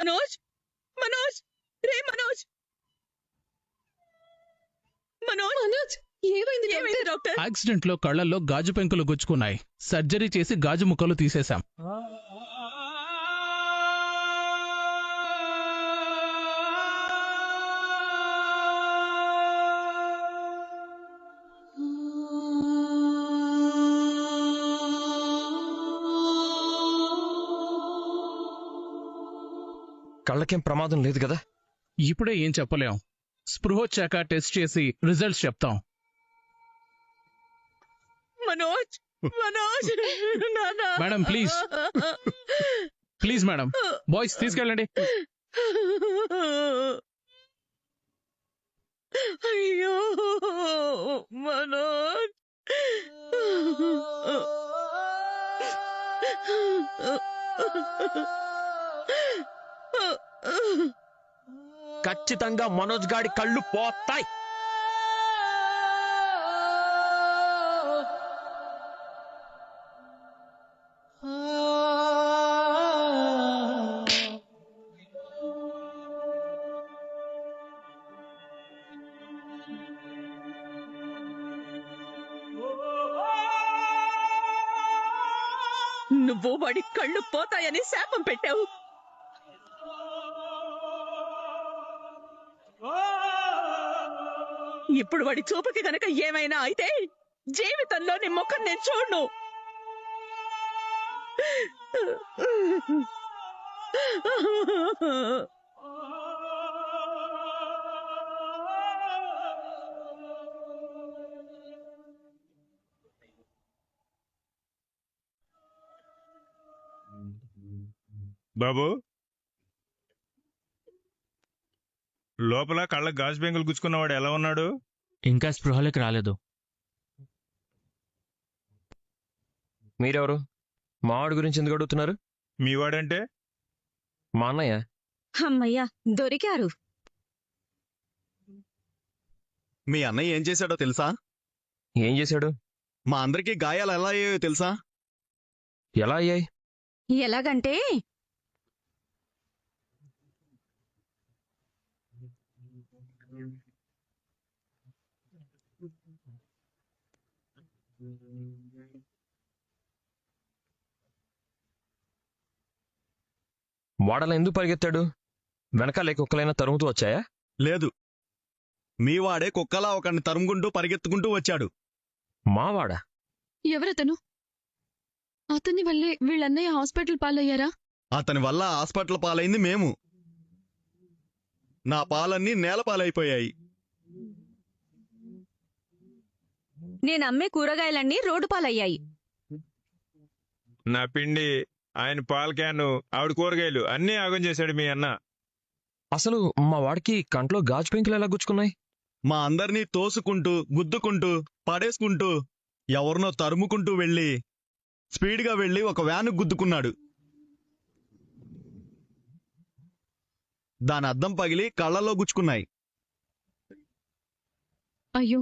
మనోజ్ మనోజ్ రే మనోజ్ మనోజ్ మనోజ్ ఏమైంది doctor? Accident లో కళ్లల్లో గాజు పెంకులు గుచ్చుకున్నాయి. సర్జరీ చేసి గాజు ముక్కలు తీసేశాం. కళ్ళకేం ప్రమాదం లేదు కదా? ఇప్పుడే ఏం చెప్పలేం. స్పృహ వచ్చాక టెస్ట్ చేసి రిజల్ట్స్ చెప్తాం. Manoj Manoj madam please please madam, boys తీసుకెళ్ళండి. అయ్యో మనోజ్ ఖచ్చితంగా మనోజ్ గాడి కళ్ళు పోతాయి. నువ్వు వాడి కళ్ళు పోతాయని శాపం పెట్టావు. ఇప్పుడు వాడి చూపుకి గనక ఏమైనా అయితే జీవితంలో నీ ముఖం నేను చూడను. బాబు, లోపల కళ్ళ గాజు బెంగులు గుచ్చుకున్నవాడు ఎలా ఉన్నాడు? ఇంకా స్పృహలోకి రాలేదు. మీరెవరు? మావాడి గురించి ఎందుకు అడుగుతున్నారు? మీ వాడంటే? మా అన్నయ్య. అమ్మయ్యా దొరికారు. మీ అన్నయ్య ఏం చేశాడో తెలుసా? ఏం చేశాడు? మా అందరికీ గాయాలు ఎలా అయ్యాయో తెలుసా? ఎలా అయ్యాయి? ఎలాగంటే వాడలా ఎందుకు పరిగెత్తాడు? వెనకాలే కుక్కలైనా తరుముతూ వచ్చాయా? లేదు, మీ వాడే కుక్కలా ఒకరిని తరుముకుంటూ పరిగెత్తుకుంటూ వచ్చాడు. మావాడా? ఎవరతను? అతని వల్లే వీళ్ళన్నయ్య హాస్పిటల్ పాలయ్యారా? అతని వల్ల హాస్పిటల్ పాలైంది మేము. నా పాలన్నీ నేల పాలైపోయాయి. నేనమ్మే కూరగాయలన్నీ రోడ్డు పాలయ్యాయి. నా పిండి, ఆయన పాల క్యాను, ఆవిడ కూరగాయలు అన్నీ ఆగం చేశాడు మీ అన్న. అసలు మా వాడికి కంట్లో గాజు పెంకులు ఎలా గుచ్చుకున్నాయి? మా అందరినీ తోసుకుంటూ గుద్దుకుంటూ పడేసుకుంటూ ఎవరినో తరుముకుంటూ స్పీడ్గా వెళ్ళి ఒక వ్యాను గుద్దుకున్నాడు. దాని అద్దం పగిలి కళ్ళలో గుచ్చుకున్నాయి. అయ్యో,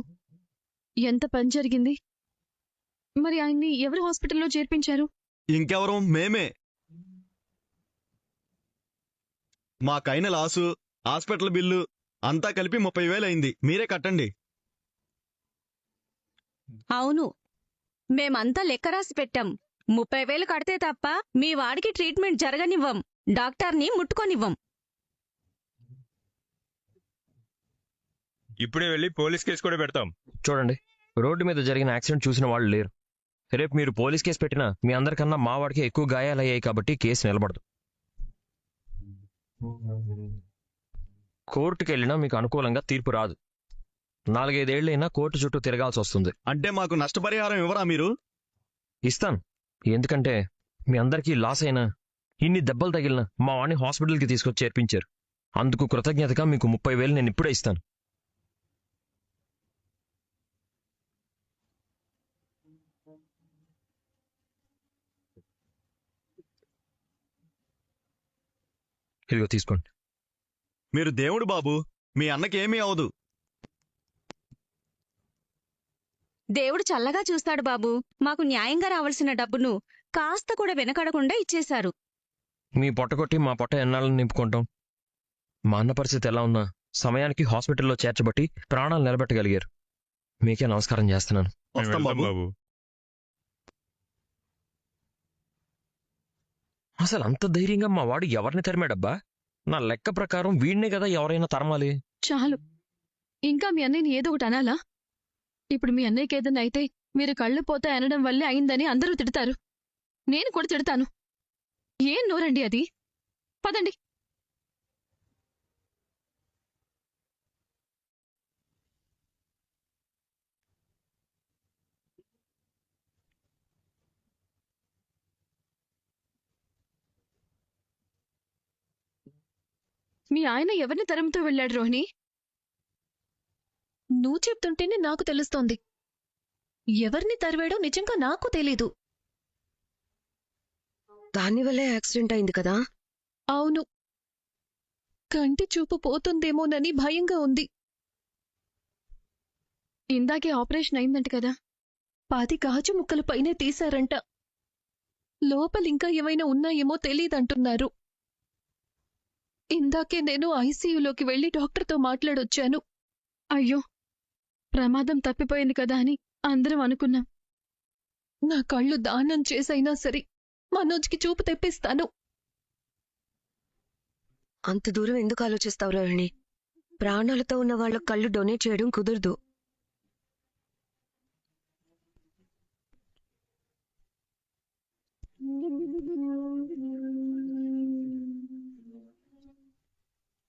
ఎంత పని జరిగింది. మరి ఆయన్ని ఎవరు హాస్పిటల్లో చేర్పించారు? ఇంకెవరో మేమే. మాకైన లాసు, హాస్పిటల్ బిల్లు అంతా కలిపి 30,000 అయింది. మీరే కట్టండి. అవును, మేమంతా లెక్క రాసి పెట్టాం. 30,000 కడితే తప్ప మీ వాడికి ట్రీట్మెంట్ జరగనివ్వం, డాక్టర్ని ముట్టుకోనివ్వం. ఇప్పుడే వెళ్ళి పోలీస్ కేసు కూడా పెడతాం. చూడండి, రోడ్డు మీద జరిగిన యాక్సిడెంట్ చూసిన వాళ్ళు లేరు. రేపు మీరు పోలీస్ కేసు పెట్టినా మీ అందరికన్నా మా వాడికి ఎక్కువ గాయాలయ్యాయి కాబట్టి కేసు నిలబడదు. కోర్టుకు వెళ్ళినా మీకు అనుకూలంగా తీర్పు రాదు. 4-5 ఏళ్లైనా కోర్టు చుట్టూ తిరగాల్సి వస్తుంది. అంటే మాకు నష్టపరిహారం ఇవ్వరా మీరు? ఇస్తాను. ఎందుకంటే మీ అందరికీ లాస్ అయినా, ఇన్ని దెబ్బలు తగిలినా మా వాడిని హాస్పిటల్కి తీసుకొచ్చి చేర్పించారు. అందుకు కృతజ్ఞతగా మీకు 30,000 నేను ఇప్పుడే ఇస్తాను. ఇదిగో తీసుకోండి. మీరు దేవుడు బాబు, మీ అన్నకేమీ అవదు. దేవుడు చల్లగా చూస్తాడు బాబు. మాకు న్యాయంగా రావాల్సిన డబ్బును కాస్త కూడా వెనకడకుండా ఇచ్చేశారు. మీ పొట్ట కొట్టి మా పొట్ట ఎన్నాళ్ళని నింపుకుంటాం? మా అన్న పరిస్థితి ఎలా ఉన్నా సమయానికి హాస్పిటల్లో చేర్చబట్టి ప్రాణాలు నిలబెట్టగలిగారు. మీకే నమస్కారం చేస్తున్నాను. మేము వస్తాం వెళ్తాం బాబు. బాబు. అసలు అంత ధైర్యంగా మా వాడు ఎవరిని తరిమాడబ్బా? నా లెక్క ప్రకారం వీడినే కదా ఎవరైనా తరమాలి. చాలు. ఇంకా మీ అన్నయ్యని ఏదో ఒకటి అనాలా? ఇప్పుడు మీ అన్నయ్యకి ఏదైనా అయితే మీరు కళ్ళు పోతే అనడం వల్లే అయిందని అందరూ తిడతారు. నేను కూడా తిడతాను. ఏం నోరండి అది? పదండి. మీ ఆయన ఎవరిని తరుముతూ వెళ్ళాడు రోహిణి? నువ్వు చెప్తుంటేనే నాకు తెలుస్తోంది. ఎవరిని తరివాడో నిజంగా నాకు తెలీదు. దానివల్లే యాక్సిడెంట్ అయింది కదా? అవును, కంటి చూపు పోతుందేమోనని భయంగా ఉంది. ఇందాకే ఆపరేషన్ అయిందంట కదా? 10 గాజు ముక్కల పైనే తీశారంట. లోపలింకా ఏమైనా ఉన్నాయేమో తెలీదంటున్నారు. ఇందాకే నేను ఐసీయూలోకి వెళ్లి డాక్టర్తో మాట్లాడొచ్చాను. అయ్యో, ప్రమాదం తప్పిపోయింది కదా అని అందరం అనుకున్నాం. నా కళ్ళు దానం చేసైనా సరే మనోజ్కి చూపు తెప్పిస్తాను. అంత దూరం ఎందుకు ఆలోచిస్తావు రోహిణి? ప్రాణాలతో ఉన్న వాళ్ళ కళ్ళు డొనేట్ చేయడం కుదరదు.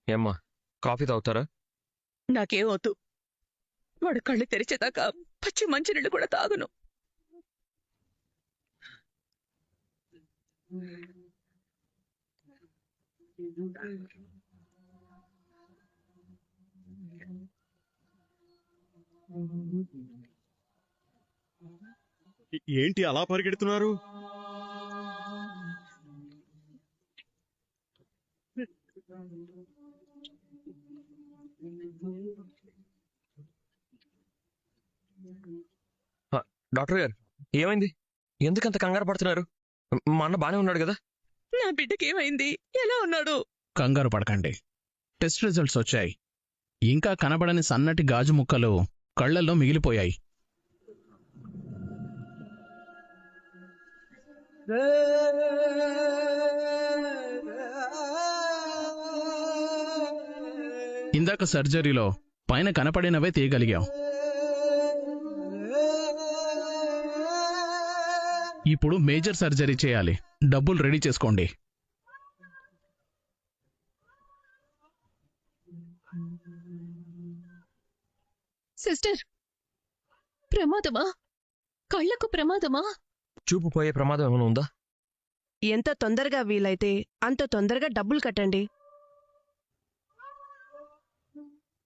ఏమ్మా, కాఫీ తాగుతారా? నాకేం వద్దు. వాడు కళ్ళు తెరిచేదాకా పచ్చి మంచినీళ్ళు కూడా తాగును. ఏంటి అలా పరిగెడుతున్నారు? డాక్టర్ గారు, ఏమైంది? ఎందుకంత కంగారు పడుతున్నారు? మా అన్న బానే ఉన్నాడు కదా? నా బిడ్డకి ఏమైంది? ఎలా ఉన్నాడు? కంగారు పడకండి. టెస్ట్ రిజల్ట్స్ వచ్చాయి. ఇంకా కనబడని సన్నటి గాజు ముక్కలు కళ్లల్లో మిగిలిపోయాయి. ఇందాక సర్జరీలో పైన కనపడినవే తీయగలిగాం. ఇప్పుడు మేజర్ సర్జరీ చేయాలి. డబ్బులు రెడీ చేసుకోండి. సిస్టర్, ప్రమాదమా? కళ్ళకు ప్రమాదమా? చూపు పోయే ప్రమాదం ఏమైనా ఉందా? ఎంత తొందరగా వీలైతే అంత తొందరగా డబ్బులు కట్టండి.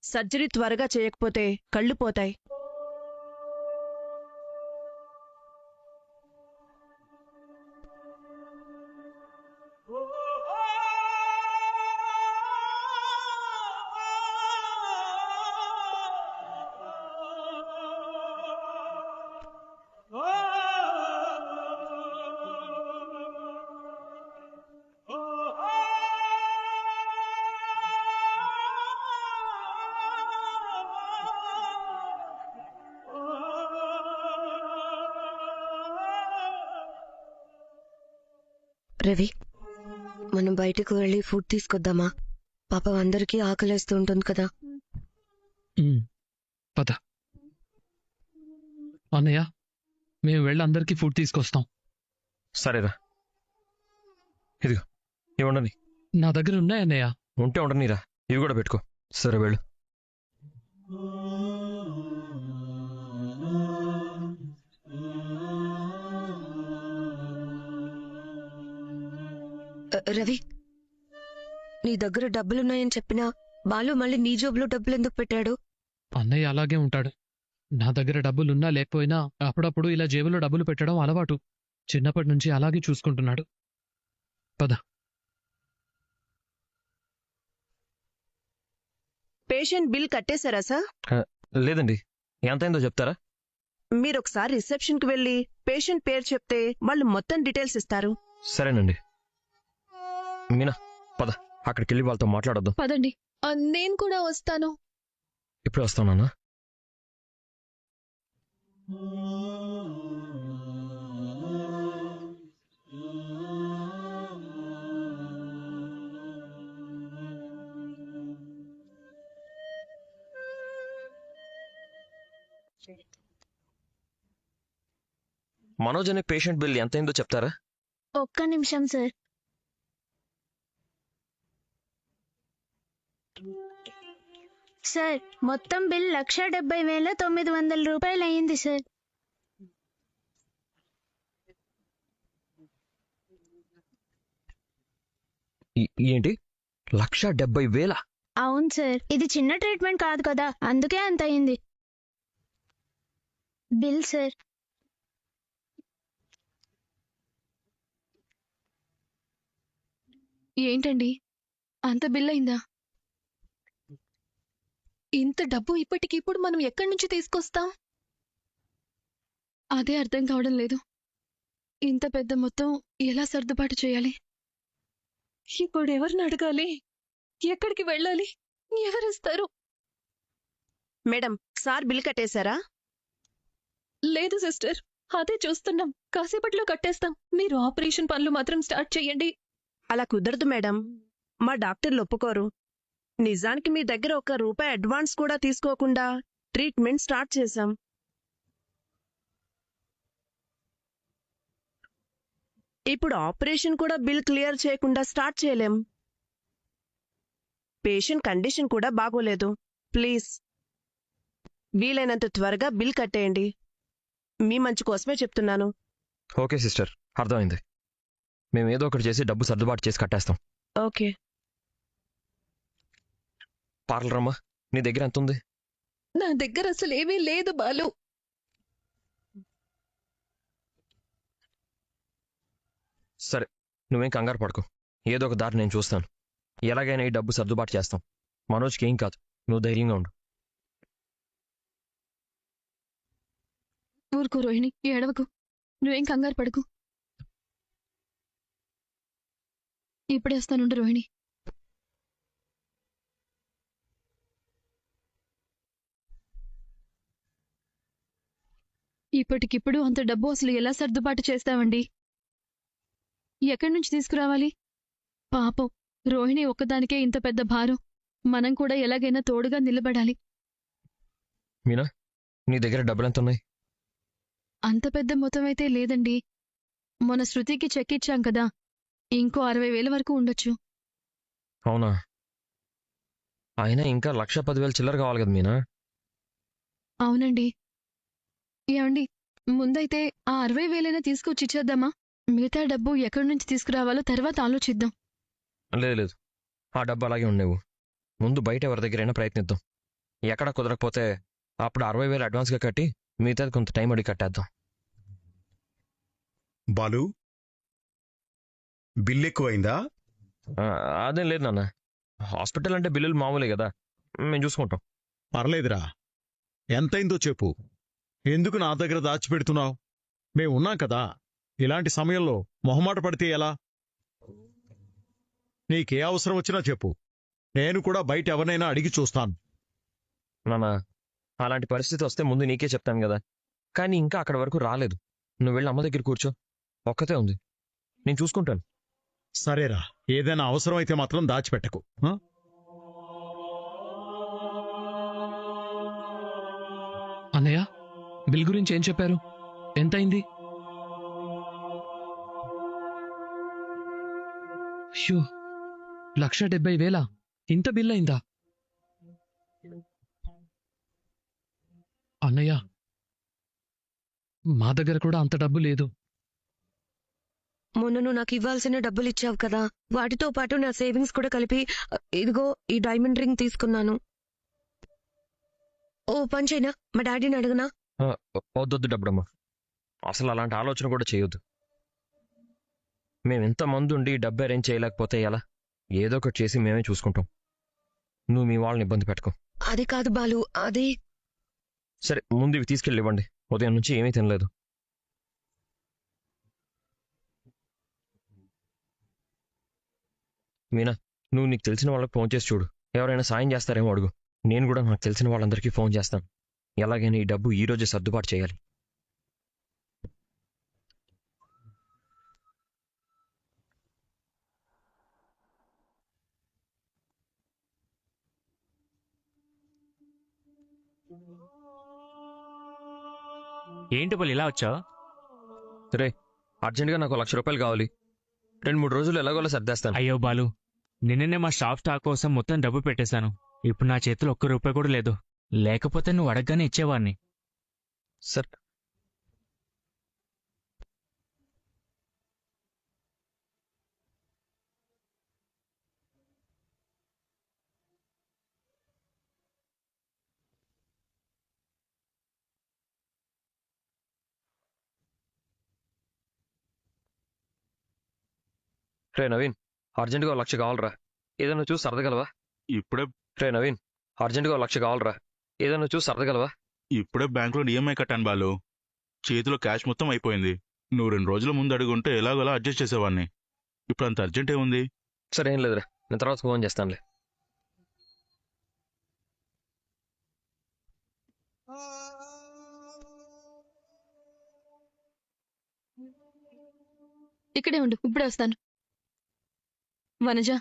సర్జరీ త్వరగా చేయకపోతే కళ్ళు పోతాయి. రవి, మనం బయటకు వెళ్ళి ఫుడ్ తీసుకొద్దామా? పాపం అందరికీ ఆకలేస్తూ ఉంటుంది కదా. పద అన్నయ్య, మేము వెళ్ళి అందరికీ ఫుడ్ తీసుకొస్తాం. సరేరా, ఇదిగో ఇవి ఉండని. నా దగ్గర ఉన్నాయన్నయ్య. ఉంటే ఉండనిరా, ఇవి కూడా పెట్టుకో. సరే వెళ్ళు. రవి, నీ దగ్గర డబ్బులున్నాయని చెప్పినా బాలు మళ్ళీ నీ జోబులో డబ్బులు ఎందుకు పెట్టాడు? అన్నయ్య అలాగే ఉంటాడు. నా దగ్గర డబ్బులున్నా లేకపోయినా అప్పుడప్పుడు ఇలా జేబులో డబ్బులు పెట్టడం అలవాటు. చిన్నప్పటి నుంచి అలాగే చూసుకుంటున్నాడు. పద. పేషెంట్ బిల్ కట్టేశారా సార్? లేదండి, ఎంతైందో చెప్తారా? మీరొకసారి రిసెప్షన్కి వెళ్ళి పేషెంట్ పేరు చెప్తే వాళ్ళు మొత్తం డీటెయిల్స్ ఇస్తారు. సరేనండి. మీనా పద, అక్కడికి వెళ్ళి వాళ్ళతో మాట్లాడొద్దాం. పదండి. నేను కూడా వస్తాను. ఇప్పుడే వస్తానన్నా. మనోజ్ అనే పేషెంట్ బిల్ ఎంతైందో చెప్తారా? ఒక్క నిమిషం సార్. సార్, మొత్తం బిల్ 1,70,900 అయింది సార్. ఏంటి 1,70,000? అవును సార్, ఇది చిన్న ట్రీట్మెంట్ కాదు కదా, అందుకే అంత అయింది. Bill sir. ఏంటండి, అంత బిల్ అయిందా? ఇంత డబ్బు ఇప్పటికిప్పుడు మనం ఎక్కడి నుంచి తీసుకొస్తాం? అదే అర్థం కావడం లేదు. ఇంత పెద్ద మొత్తం ఎలా సర్దుబాటు చేయాలి? ఇప్పుడు ఎవరిని అడగాలి? ఎక్కడికి వెళ్ళాలి? ఎవరిస్తారు? మేడం, సార్ బిల్ కట్టేశారా? లేదు సిస్టర్, అదే చూస్తున్నాం. కాసేపట్లో కట్టేస్తాం. మీరు ఆపరేషన్ పనులు మాత్రం స్టార్ట్ చేయండి. అలా కుదరదు మేడం, మా డాక్టర్లు ఒప్పుకోరు. నిజానికి మీ దగ్గర ₹1 అడ్వాన్స్ కూడా తీసుకోకుండా ట్రీట్మెంట్ స్టార్ట్ చేశాం. ఇప్పుడు ఆపరేషన్ కూడా బిల్ క్లియర్ చేయకుండా స్టార్ట్ చేయలేం. పేషెంట్ కండిషన్ కూడా బాగోలేదు. ప్లీజ్ వీలైనంత త్వరగా బిల్ కట్టేయండి. మీ మంచి కోసమే చెప్తున్నాను. ఓకే సిస్టర్, అర్థమైంది. మేము ఏదో ఒకటి చేసి డబ్బు సర్దుబాటు చేసి కట్టేస్తాం. ఓకే. పార్లరమ్మా, నీ దగ్గర ఎంత ఉంది? నా దగ్గర అసలు ఏమీ లేదు బాలు. సరే, నువ్వేం కంగారు పడకు. ఏదో ఒక దారి నేను చూస్తాను. ఎలాగైనా ఈ డబ్బు సర్దుబాటు చేస్తాం. మనోజ్కి ఏం కాదు, నువ్వు ధైర్యంగా ఉండు. ఊరుకో రోహిణి, ఏడవకు. నువ్వేం కంగారు పడకు. ఇప్పుడే వస్తానుండు రోహిణి. ఇప్పటికిప్పుడు అంత డబ్బు అసలు ఎలా సర్దుబాటు చేస్తామండి? ఎక్కడి నుంచి తీసుకురావాలి? పాపం రోహిణి ఒక్కదానికే ఇంత పెద్ద భారం. మనం కూడా ఎలాగైనా తోడుగా నిలబడాలి. మీనా, నీ దగ్గర డబ్బులు ఎంత ఉన్నాయి? అంత పెద్ద మొత్తం అయితే లేదండి. మొన్న శృతికి చెక్ ఇచ్చాం కదా, ఇంకో 60,000 వరకు ఉండొచ్చు. అవునా? అయినా ఇంకా 1,10,000 చిల్లర కావాలి కదా మీనా? అవునండి. ఏమండి, ముందైతే ఆ 60,000 తీసుకొచ్చి ఇచ్చేద్దామా? మిగతా డబ్బు ఎక్కడి నుంచి తీసుకురావాలో తర్వాత ఆలోచిద్దాం. లేదు, ఆ డబ్బు అలాగే ఉండేవు. ముందు బయట ఎవరి దగ్గరైనా ప్రయత్నిద్దాం. ఎక్కడా కుదరకపోతే అప్పుడు 60,000 అడ్వాన్స్గా కట్టి మిగతాది కొంత టైం అడిగి కట్టేద్దాం. బాలు, బిల్ ఎక్కువైందా? అదేం లేదు నాన్న. హాస్పిటల్ అంటే బిల్లులు మామూలే కదా, మేము చూసుకుంటాం. పర్లేదురా, ఎంతైందో చెప్పు. ఎందుకు నా దగ్గర దాచిపెడుతున్నావు? మేమున్నాం కదా. ఇలాంటి సమయంలో మొహమాట పడితే ఎలా? నీకే అవసరం వచ్చినా చెప్పు. నేను కూడా బయట ఎవరినైనా అడిగి చూస్తాను. నాన్న, అలాంటి పరిస్థితి వస్తే ముందు నీకే చెప్తాను కదా. కానీ ఇంకా అక్కడ వరకు రాలేదు. నువ్వు వెళ్ళి అమ్మ దగ్గర కూర్చో. ఒక్కతే ఉంది, నేను చూసుకుంటాను. సరేరా, ఏదైనా అవసరం అయితే మాత్రం దాచిపెట్టకు. అన్నయ్య, బిల్ గురించి ఏం చెప్పారు? ఎంతైంది? షూ, 1,70,000. ఇంత బిల్ అయిందా? అన్నయ్య, మా దగ్గర కూడా అంత డబ్బు లేదు. మొన్న నువ్వు నాకు ఇవ్వాల్సిన డబ్బులు ఇచ్చావు కదా, వాటితో పాటు నా సేవింగ్స్ కూడా కలిపి ఇదిగో ఈ డైమండ్ రింగ్ తీసుకున్నాను. ఓ పంచైనా మా డాడీని అడగనా? వద్దొద్దు డబ్బుడమ్మా, అసలు అలాంటి ఆలోచన కూడా చేయొద్దు. మేమెంతమంది ఉండి డబ్బు అరేంజ్ చేయలేకపోతే ఎలా? ఏదో ఒకటి చేసి మేమే చూసుకుంటాం. నువ్వు మీ వాళ్ళని ఇబ్బంది పెట్టుకో. అది కాదు బాలు, అది... సరే, ముందు ఇవి తీసుకెళ్ళి ఇవ్వండి. ఉదయం నుంచి ఏమీ తినలేదు. మీనా, నువ్వు నీకు తెలిసిన వాళ్ళకి ఫోన్ చేసి చూడు. ఎవరైనా సాయం చేస్తారేమో అడుగు. నేను కూడా నాకు తెలిసిన వాళ్ళందరికీ ఫోన్ చేస్తాను. ఎలాగైనా ఈ డబ్బు ఈ రోజే సర్దుబాటు చేయాలి. ఏంటి పోలు ఇలా వచ్చావు? రే, అర్జెంటుగా నాకు ₹1,00,000 కావాలి. 2-3 రోజులు ఎలాగోలా సర్దేస్తాను. అయ్యో బాలు, నిన్ననే మా షాప్ స్టాక్ కోసం మొత్తం డబ్బు పెట్టేశాను. ఇప్పుడు నా చేతిలో ₹1 కూడా లేదు. లేకపోతే నువ్వు అడగగానే ఇచ్చేవాడిని. సార్, రే నవీన్, అర్జెంటుగా ₹1,00,000 కావాలరా. ఏదైనా చూసి సర్దగలవా? ఇప్పుడే రే నవీన్, అర్జెంటుగా ₹1,00,000 కావాలరా. ఏదైనా చూసి సర్దగలవా? ఇప్పుడే బ్యాంకులో ఈఎంఐ కట్టాను బాలు. చేతిలో క్యాష్ మొత్తం అయిపోయింది. నువ్వు 2 రోజుల ముందు అడుగుంటే ఎలాగోలా అడ్జస్ట్ చేసేవాడిని. ఇప్పుడు అంత అర్జెంట్ ఏముంది? సరే, ఏం లేదురా, నేను తర్వాత ఫోన్ చేస్తానులే. ఇక్కడే ఉండు, ఇప్పుడే వస్తాను. వనజ,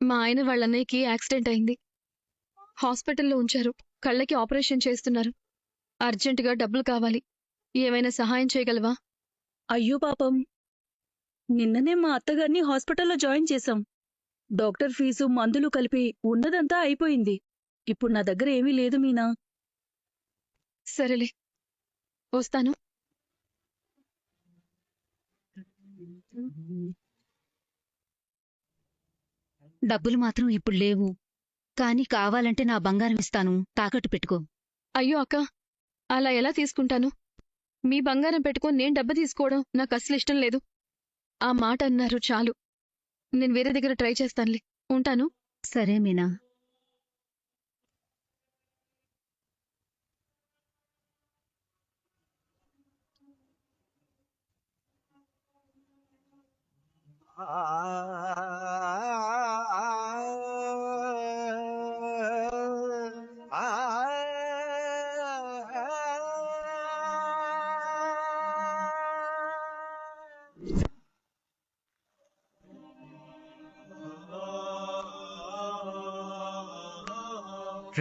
మా ఆయన వాళ్ళ అన్నయ్యకి యాక్సిడెంట్ అయింది. హాస్పిటల్లో ఉంచారు. కళ్ళకి ఆపరేషన్ చేస్తున్నారు. అర్జెంటుగా డబ్బులు కావాలి. ఏమైనా సహాయం చేయగలవా? అయ్యో పాపం, నిన్ననే మా అత్తగారిని హాస్పిటల్లో జాయిన్ చేశాం. డాక్టర్ ఫీజు, మందులు కలిపి ఉన్నదంతా అయిపోయింది. ఇప్పుడు నా దగ్గర ఏమీ లేదు మీనా. సరేలే, వస్తాను. డబ్బులు మాత్రం ఇప్పుడు లేవు, కానీ కావాలంటే నా బంగారం ఇస్తాను, తాకట్టు పెట్టుకో. అయ్యో అక్క, అలా ఎలా తీసుకుంటాను? మీ బంగారం పెట్టుకొని నేను డబ్బు తీసుకోవడం నాకు అస్సలు ఇష్టం లేదు. ఆ మాట అన్నారు చాలు. నేను వేరే దగ్గర ట్రై చేస్తానులే. ఉంటాను. సరే మీనా.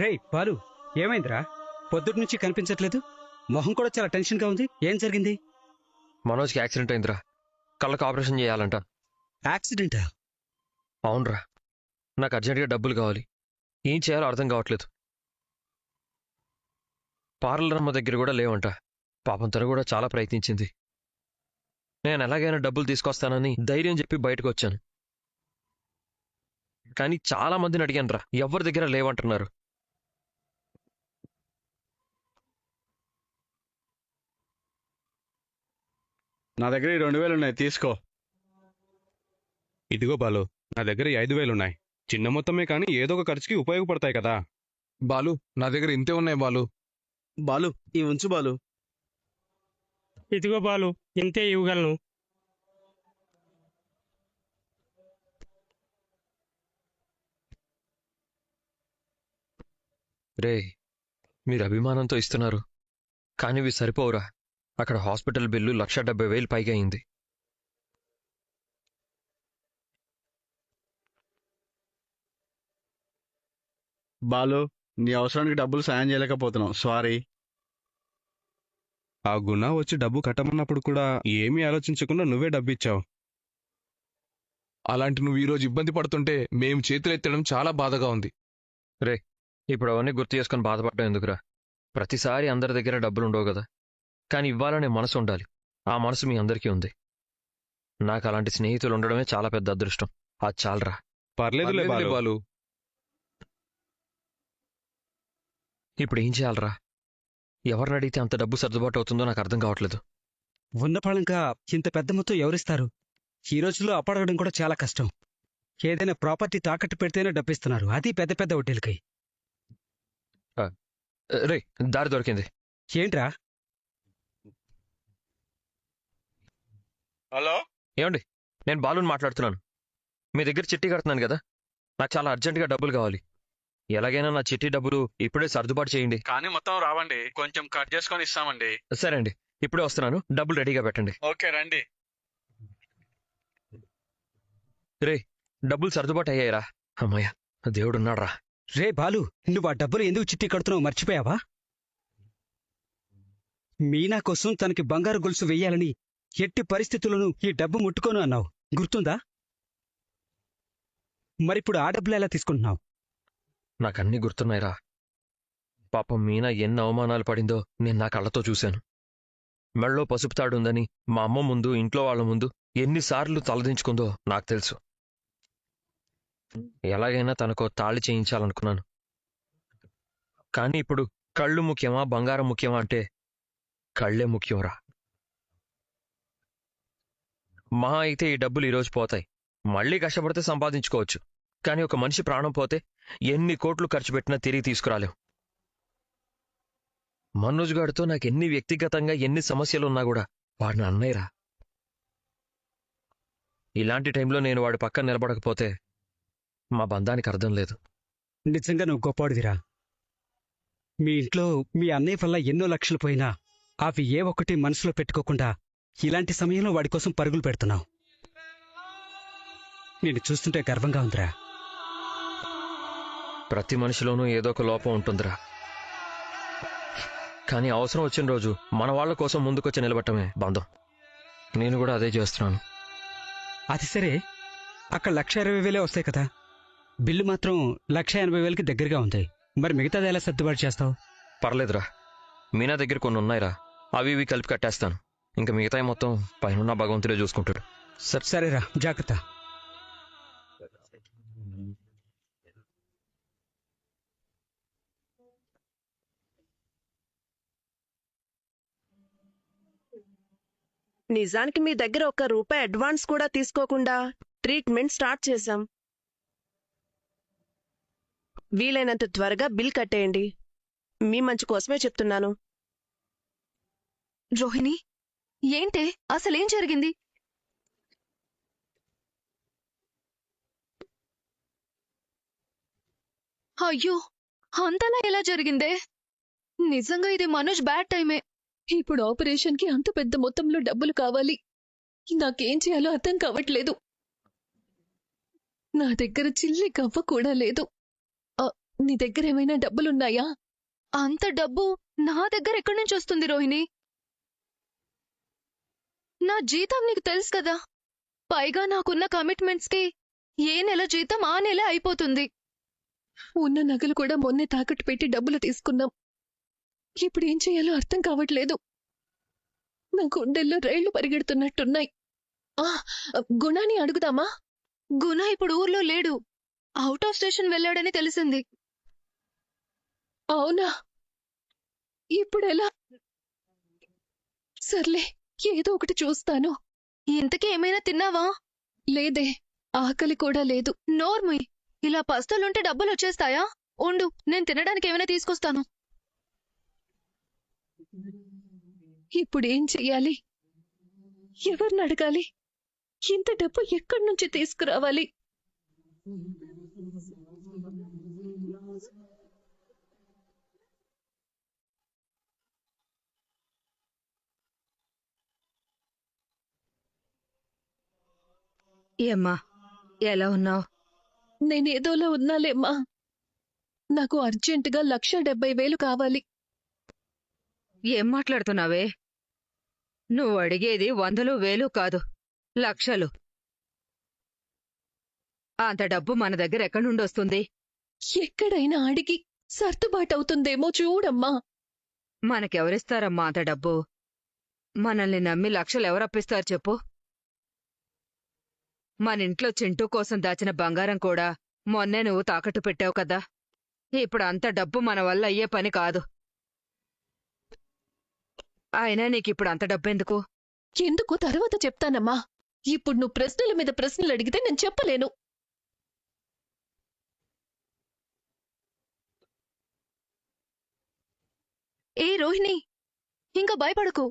రేయ్ బాలు, ఏమైందిరా? పొద్దుటి నుంచి కనిపించట్లేదు. మొహం కూడా చాలా టెన్షన్గా ఉంది. ఏం జరిగింది? మనోజ్కి యాక్సిడెంట్ అయిందిరా. కళ్ళకు ఆపరేషన్ చేయాలంట. యాక్సిడెంటా? అవునరా, నాకు అర్జెంటుగా డబ్బులు కావాలి. ఏం చేయాలో అర్థం కావట్లేదు. పార్లర్ అమ్మ దగ్గర కూడా లేవంట. పాపం తను కూడా చాలా ప్రయత్నించింది. నేను ఎలాగైనా డబ్బులు తీసుకొస్తానని ధైర్యం చెప్పి బయటకు వచ్చాను. కానీ చాలా మందిని అడిగానురా, ఎవరి దగ్గర లేవంటున్నారు. నా దగ్గర 2,000 ఉన్నాయి, తీసుకో. ఇదిగో బాలు, నా దగ్గర 5,000 ఉన్నాయి. చిన్న మొత్తమే కానీ ఏదో ఒక ఖర్చుకి ఉపయోగపడతాయి కదా. బాలు, నా దగ్గర ఇంతే ఉన్నాయి బాలు. బాలు, ఈ ఉంచు బాలు. ఇదిగో బాలు, ఇంతే ఇవ్వగలను. రే, మీరు అభిమానంతో ఇస్తున్నారు, కానీ ఇవి సరిపోవురా. అక్కడ హాస్పిటల్ బిల్లు 1,70,000 పైగా అయింది. బాలు, నీ అవసరానికి డబ్బులు సాయం చేయలేకపోతున్నావు, సారీ. ఆ గుణ వచ్చి డబ్బు కట్టమన్నప్పుడు కూడా ఏమీ ఆలోచించకుండా నువ్వే డబ్బిచ్చావు. అలాంటి నువ్వు ఈరోజు ఇబ్బంది పడుతుంటే మేం చేతులెత్తడం చాలా బాధగా ఉంది. రే, ఇప్పుడు అవన్నీ గుర్తు చేసుకుని బాధపడడం ఎందుకురా? ప్రతిసారి అందరి దగ్గర డబ్బులు ఉండవు కదా. కానీ ఇవ్వాలనే మనసు ఉండాలి. ఆ మనసు మీ అందరికీ ఉంది. నాకు అలాంటి స్నేహితులు ఉండడమే చాలా పెద్ద అదృష్టం. అది చాలరా. పర్లేదులే బాలు. ఇప్పుడు ఏం చేయాలరా? ఎవరిని అడిగితే అంత డబ్బు సర్దుబాటు అవుతుందో నాకు అర్థం కావట్లేదు. ఉన్న పళంగా ఇంత పెద్ద మొత్తం ఎవరిస్తారు? ఈ రోజుల్లో అప్పడగడం కూడా చాలా కష్టం. ఏదైనా ప్రాపర్టీ తాకట్టు పెడితేనే డబ్బిస్తున్నారు, అది పెద్ద పెద్ద వడ్డీలకి. రే, దారి దొరికింది. ఏంట్రా? హలో, ఏమండి, నేను బాలుని మాట్లాడుతున్నాను. మీ దగ్గర చిట్టి కడుతున్నాను కదా, నాకు చాలా అర్జెంటుగా డబ్బులు కావాలి. ఎలాగైనా నా చిట్టి డబ్బులు ఇప్పుడే సర్దుబాటు చేయండి. కానీ మొత్తం రావండి, కొంచెం కట్ చేసుకొని ఇస్తామండి. సరే అండి, ఇప్పుడే వస్తున్నాను, డబ్బులు రెడీగా పెట్టండి. ఓకే రండి. రే, డబ్బులు సర్దుబాటు అయ్యాయిరా. అమ్మాయ, దేవుడున్నాడ్రా. రే బాలు, నువ్వు ఆ డబ్బులు ఎందుకు చిట్టి కడుతున్నావు మర్చిపోయావా? మీనా కోసం తనకి బంగారు గొలుసు వెయ్యాలని ఎట్టి పరిస్థితుల్లోనూ ఈ డబ్బు ముట్టుకోను అన్నావు, గుర్తుందా? మరిప్పుడు ఆ డబ్బులు ఎలా తీసుకుంటున్నావు? నాకన్నీ గుర్తున్నాయిరా. పాపం మీనా ఎన్ని అవమానాలు పడిందో నేను నా కళ్ళతో చూశాను. మెళ్ళో పసుపు తాడుందని మా అమ్మ ముందు, ఇంట్లో వాళ్ళ ముందు ఎన్నిసార్లు తలదించుకుందో నాకు తెలుసు. ఎలాగైనా తనకో తాళి చేయించాలనుకున్నాను. కానీ ఇప్పుడు కళ్ళు ముఖ్యమా బంగారం ముఖ్యమా అంటే కళ్ళే ముఖ్యంరా. మహా అయితే ఈ డబ్బులు ఈరోజు పోతాయి, మళ్ళీ కష్టపడితే సంపాదించుకోవచ్చు. కానీ ఒక మనిషి ప్రాణం పోతే ఎన్ని కోట్లు ఖర్చు పెట్టినా తిరిగి తీసుకురాలేం. మనోజ్ గాడితో నాకు ఎన్ని వ్యక్తిగతంగా ఎన్ని సమస్యలున్నా కూడా వాడు నా అన్నయ్యరా. ఇలాంటి టైంలో నేను వాడి పక్కన నిలబడకపోతే మా బంధానికి అర్థం లేదు. నిజంగా నువ్వు గొప్పవాడివిరా. మీ ఇంట్లో మీ అన్నయ్య వల్ల ఎన్నో లక్షలు పోయినా అవి ఏ ఒక్కటి మనసులో పెట్టుకోకుండా ఇలాంటి సమయంలో వాడి కోసం పరుగులు పెడుతున్నావు. నేను చూస్తుంటే గర్వంగా ఉందిరా. ప్రతి మనిషిలోనూ ఏదో ఒక లోపం ఉంటుందిరా. కానీ అవసరం వచ్చిన రోజు మన వాళ్ళ కోసం ముందుకొచ్చి నిలబట్టమే బంధం. నేను కూడా అదే చేస్తున్నాను. అది సరే, అక్కడ 1,20,000 వస్తాయి కదా, బిల్లు మాత్రం 1,80,000కి దగ్గరగా ఉంది. మరి మిగతాది ఎలా సర్దుబాటు చేస్తావు? పర్లేదురా, మీనా దగ్గర కొన్ని ఉన్నాయిరా, అవి ఇవి కలిపి కట్టేస్తాను. ఇంకా మిగతాయి మొత్తం పైన భగవంతుడే చూసుకుంటాడు. సరేరా, జాగ్రత్త. నిజానికి మీ దగ్గర ₹1 అడ్వాన్స్ కూడా తీసుకోకుండా ట్రీట్మెంట్ స్టార్ట్ చేశాం. వీలైనంత త్వరగా బిల్ కట్టేయండి. మీ మంచి కోసమే చెప్తున్నాను. రోహిణి, ఏంటే అసలేం జరిగింది? అయ్యో, అంతలా ఎలా జరిగిందే? నిజంగా ఇది మనోజ్ బ్యాడ్ టైమే. ఇప్పుడు ఆపరేషన్కి అంత పెద్ద మొత్తంలో డబ్బులు కావాలి. నాకేం చేయాలో అర్థం కావట్లేదు. నా దగ్గర చిల్లి కవ్వ కూడా లేదు. నీ దగ్గర ఏమైనా డబ్బులున్నాయా? అంత డబ్బు నా దగ్గర ఎక్కడి నుంచి వస్తుంది రోహిణి? నా జీతం నీకు తెలుసు కదా. పైగా నాకున్న కమిట్మెంట్స్కి ఏ నెల జీతం ఆ నెల అయిపోతుంది. ఉన్న నగలు కూడా మొన్నే తాకట్టు పెట్టి డబ్బులు తీసుకున్నాం. ఇప్పుడు ఏం చేయాలో అర్థం కావట్లేదు. నా గుండెల్లో రైళ్లు పరిగెడుతున్నట్టున్నాయి. గుణాని అడుగుదామా? గుణ ఇప్పుడు ఊర్లో లేడు, అవుట్ ఆఫ్ స్టేషన్ వెళ్ళాడని తెలిసింది. అవునా? ఇప్పుడెలా? సర్లే, ఏదో ఒకటి చూస్తాను. ఇంతకీ ఏమైనా తిన్నావా? లేదే, ఆకలి కూడా లేదు. నోర్మయ్, ఇలా పస్తులుంటే డబ్బులు వచ్చేస్తాయా? ఉండు, నేను తినడానికి ఏమైనా తీసుకొస్తాను. ఇప్పుడేం చెయ్యాలి? ఎవరిని అడగాలి? ఇంత డబ్బు ఎక్కడి నుంచి తీసుకురావాలి? ఏమ్మా, ఎలా ఉన్నావు? నేనేదోలా ఉన్నాలేమ్మా. నాకు అర్జెంటుగా 1,70,000 కావాలి. ఏం మాట్లాడుతున్నావే? నువ్వు అడిగేది 100,000, 1,000 కాదు, లక్షలు. అంత డబ్బు మన దగ్గర ఎక్కడి నుండి వస్తుంది? ఎక్కడైనా అడిగి సర్దుబాటవుతుందేమో చూడమ్మా. మనకెవరిస్తారమ్మా అంత డబ్బు? మనల్ని నమ్మి లక్షలు ఎవరప్పిస్తారు చెప్పు? మనింట్లో చింటూ కోసం దాచిన బంగారం కూడా మొన్నే నువ్వు తాకట్టు పెట్టావు కదా. ఇప్పుడు అంత డబ్బు మన వల్ల అయ్యే పని కాదు. అయినా నీకిప్పుడు అంత డబ్బెందుకు? ఎందుకు తర్వాత చెప్తానమ్మా. ఇప్పుడు నువ్వు ప్రశ్నల మీద ప్రశ్నలు అడిగితే నేను చెప్పలేను. ఏ రోహిణి, ఇంకా భయపడకు.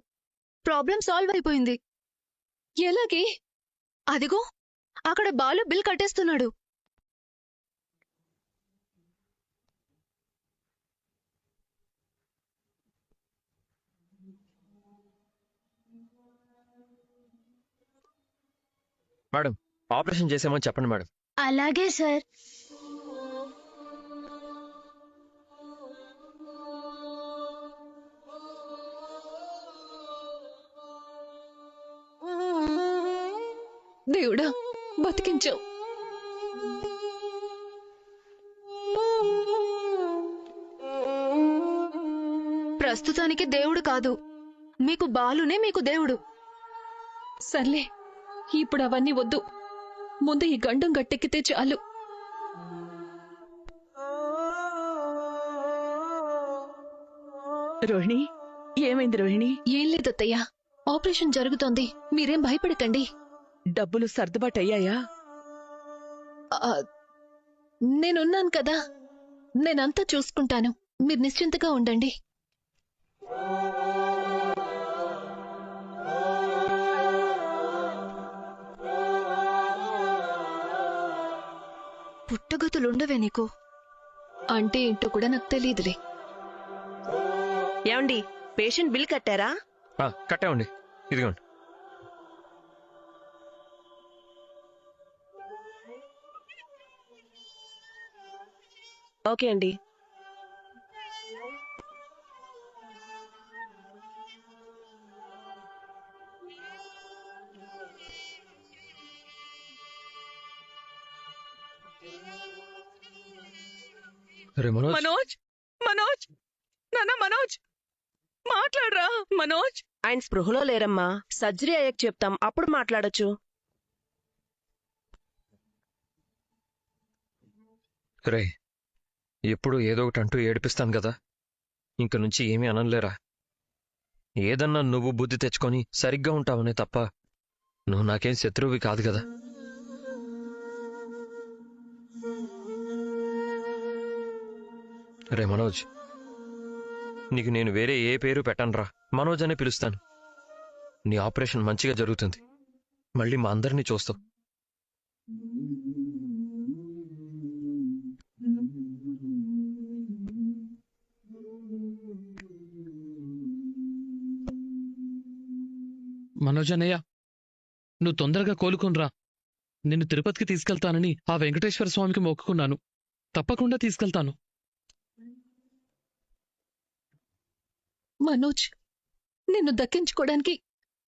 ప్రాబ్లం సాల్వ్ అయిపోయింది. ఎలాగే? అదిగో అక్కడ బాలు బిల్ కట్టేస్తున్నాడు. మేడం, ఆపరేషన్ చేసామని చెప్పండి మేడం. అలాగే సార్. దేవుడా, బతికించావు. ప్రస్తుతానికి దేవుడు కాదు, మీకు బాలునే మీకు దేవుడు. సర్లే, ఇప్పుడు అవన్నీ వద్దు. ముందు ఈ గండం గట్టెక్కితే చాలు. రోహిణి, ఏమైంది రోహిణి? ఏం లేదత్తయ్య, ఆపరేషన్ జరుగుతోంది. మీరేం భయపడకండి. డబ్బులు సర్దుబాటయ్యాయా? నేనున్నాను కదా, నేనంతా చూసుకుంటాను. మీరు నిశ్చింతగా ఉండండి. పుట్టగతులుండవే నీకు? అంటే ఏంటో కూడా నాకు తెలియదులే. ఏమండి, పేషెంట్ బిల్ కట్టారా? కట్టామండి, ఇదిగోండి. ఓకే అండి. మనోజ్, మనోజ్, నాన్న మనోజ్, మాట్లాడరా మనోజ్. ఆయన స్పృహలో లేరమ్మా. సర్జరీ అయ్యాక చెప్తాం, అప్పుడు మాట్లాడొచ్చు. రే, ఎప్పుడు ఏదో ఒకటి అంటూ ఏడిపిస్తాను కదా, ఇంక నుంచి ఏమీ అనలేరా? ఏదన్నా నువ్వు బుద్ధి తెచ్చుకొని సరిగ్గా ఉంటావనే తప్ప నువ్వు నాకేం శత్రువువి కాదు కదా. రే మనోజ్, నీకు నేను వేరే ఏ పేరు పెట్టనురా, మనోజ్ అనే పిలుస్తాను. నీ ఆపరేషన్ మంచిగా జరుగుతుంది. మళ్ళీ మా అందరినీ చూస్తావు. మనోజ్ అన్నయ్య, నువ్వు తొందరగా కోలుకునిరా. నిన్ను తిరుపతికి తీసుకెళ్తానని ఆ వెంకటేశ్వర స్వామికి మొక్కుకున్నాను. తప్పకుండా తీసుకెళ్తాను. మనోజ్, నిన్ను దక్కించుకోవడానికి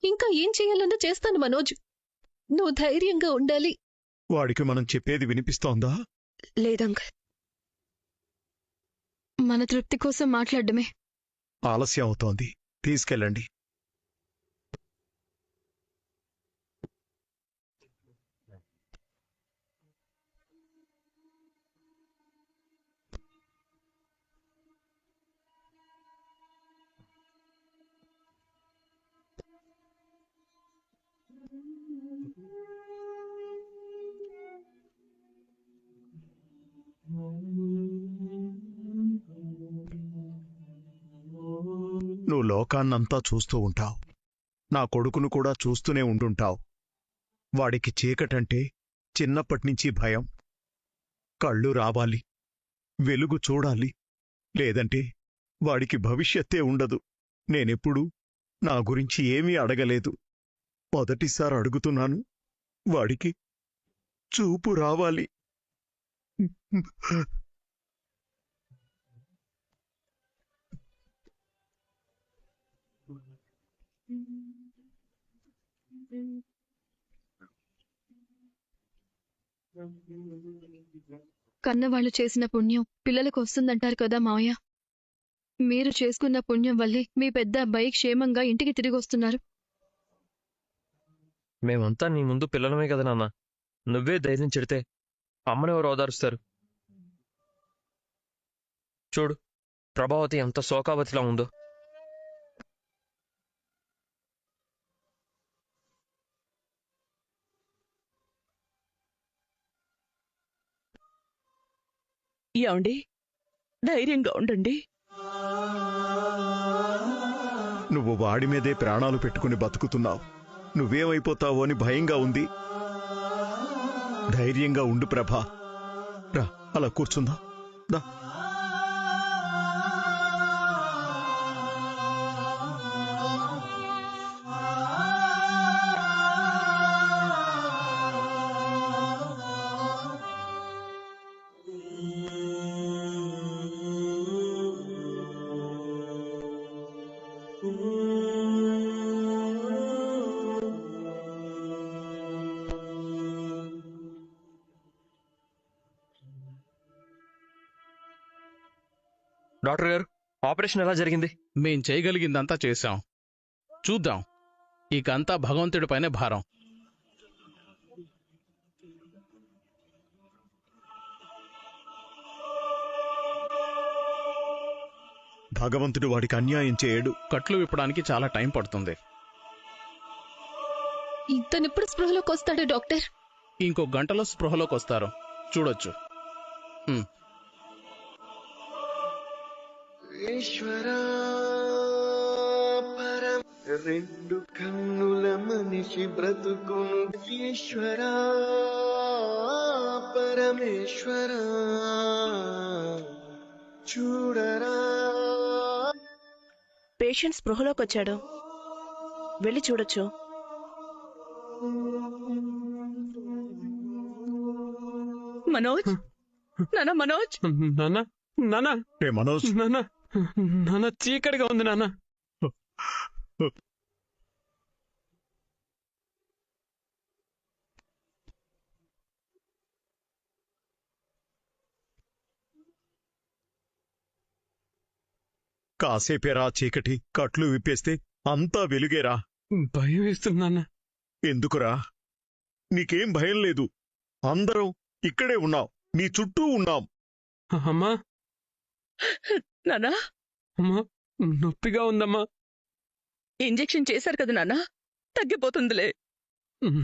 ఇంకా ఏం చేయాలన్నా చేస్తాను మనోజ్. నువ్వు ధైర్యంగా ఉండాలి. వాడికి మనం చెప్పేది వినిపిస్తోందా? లేదంకల్, మన తృప్తి కోసం మాట్లాడడమే. ఆలస్యం అవుతోంది, తీసుకెళ్ళండి. నువ్వు లోకాన్నంతా చూస్తూ ఉంటావు. నా కొడుకును కూడా చూస్తూనే ఉంటుంటావు. వాడికి చీకటంటే చిన్నప్పటినుంచి భయం. కళ్ళు రావాలి, వెలుగు చూడాలి, లేదంటే వాడికి భవిష్యత్తే ఉండదు. నేనెప్పుడూ నా గురించి ఏమీ అడగలేదు. మొదటిసారి అడుగుతున్నాను. వాడికి చూపు రావాలి. కన్నవాళ్లు చేసిన పుణ్యం పిల్లలకు వస్తుందంటారు కదా మావయ్య. మీరు చేసుకున్న పుణ్యం వల్లే మీ పెద్ద అబ్బాయి క్షేమంగా ఇంటికి తిరిగి వస్తున్నారు. మేమంతా నీ ముందు పిల్లలమే కదా నాన్న. నువ్వే ధైర్యం చెడితే అమ్మనెవరు ఓదారుస్తారు? చూడు, ప్రభావతి ఎంత శోకావతిలా ఉందో. ఏమండి, ధైర్యంగా ఉండండి. నువ్వు వాడి మీదే ప్రాణాలు పెట్టుకుని బతుకుతున్నావు. నువ్వేమైపోతావో అని భయంగా ఉంది. ధైర్యంగా ఉండు ప్రభా. రా అలా కూర్చుందా. దా. డాక్టర్ గారు, ఆపరేషన్ ఎలా జరిగింది? మేం చేయగలిగిందంతా చేశాం. చూద్దాం. ఇకంతా భగవంతుడిపైనే భారం. భగవంతుడు వాడికి అన్యాయం చేయడు. కట్లు విప్పడానికి చాలా టైం పడుతుంది. ఇతనెప్పుడు స్పృహలోకి వస్తాడు డాక్టర్? ఇంకో గంటలో స్పృహలోకి వస్తారు. చూడొచ్చు. ఈశ్వరా పరం రెండు కన్నుల మనిషి బ్రతుకును ఈశ్వరా పరమేశ్వరా చూడరా. పేషెంట్ స్పృహలోకి వచ్చాడు. వెళ్ళి చూడొచ్చు. మనోజ్, నానా మనోజ్, నాన్న నాన్న రే మనోజ్, నాన్న నాన్న చీకటిగా ఉంది నాన్న. కాసేపేరా చీకటి. కట్లు విప్పేస్తే అంతా వెలుగేరా. భయం వేస్తుంది నాన్న. ఎందుకురా? నీకేం భయం లేదు. అందరం ఇక్కడే ఉన్నాం, నీ చుట్టూ ఉన్నాం. అమ్మా నానా అమ్మా నొప్పిగా ఉందమ్మా. ఇంజెక్షన్ చేశారు కదా నానా, తగ్గిపోతుందిలే.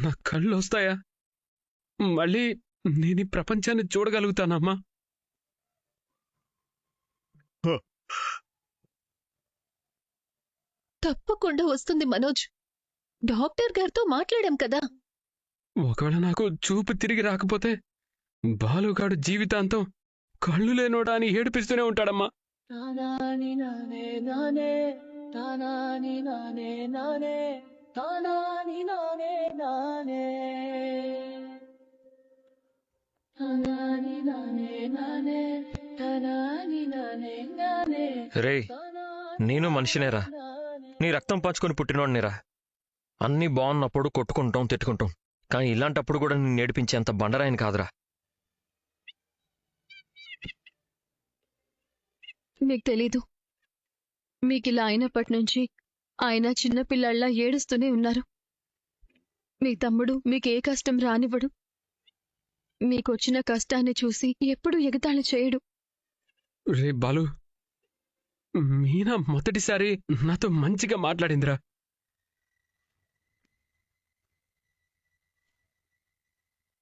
నా కళ్ళు వస్తాయా? మళ్ళీ నేను ఈ ప్రపంచాన్ని చూడగలుగుతానమ్మా? తప్పకుండా వస్తుంది మనోజ్. డాక్టర్ గారితో మాట్లాడాం కదా. ఒకవేళ నాకు చూపు తిరిగి రాకపోతే బాలుగాడు జీవితాంతం కళ్ళు లేనోడా అని ఏడిపిస్తూనే ఉంటాడమ్మా. రే, నేను మనిషినేరా. నీ రక్తం పంచుకొని పుట్టినోడినిరా. అన్నీ బాగున్నప్పుడు కొట్టుకుంటాం, తిట్టుకుంటాం. కానీ ఇలాంటప్పుడు కూడా నేను నేర్పించేంత బండరాయని కాదురా. మీకు తెలీదు. మీకిలా అయినప్పటి నుంచి ఆయన చిన్నపిల్లల్లా ఏడుస్తూనే ఉన్నారు. మీ తమ్ముడు మీకే కష్టం రానివ్వడు. మీకొచ్చిన కష్టాన్ని చూసి ఎప్పుడూ ఎగతాళి చేయడు. రే బాలు, మీనా మొదటిసారి నాతో మంచిగా మాట్లాడిందిరా.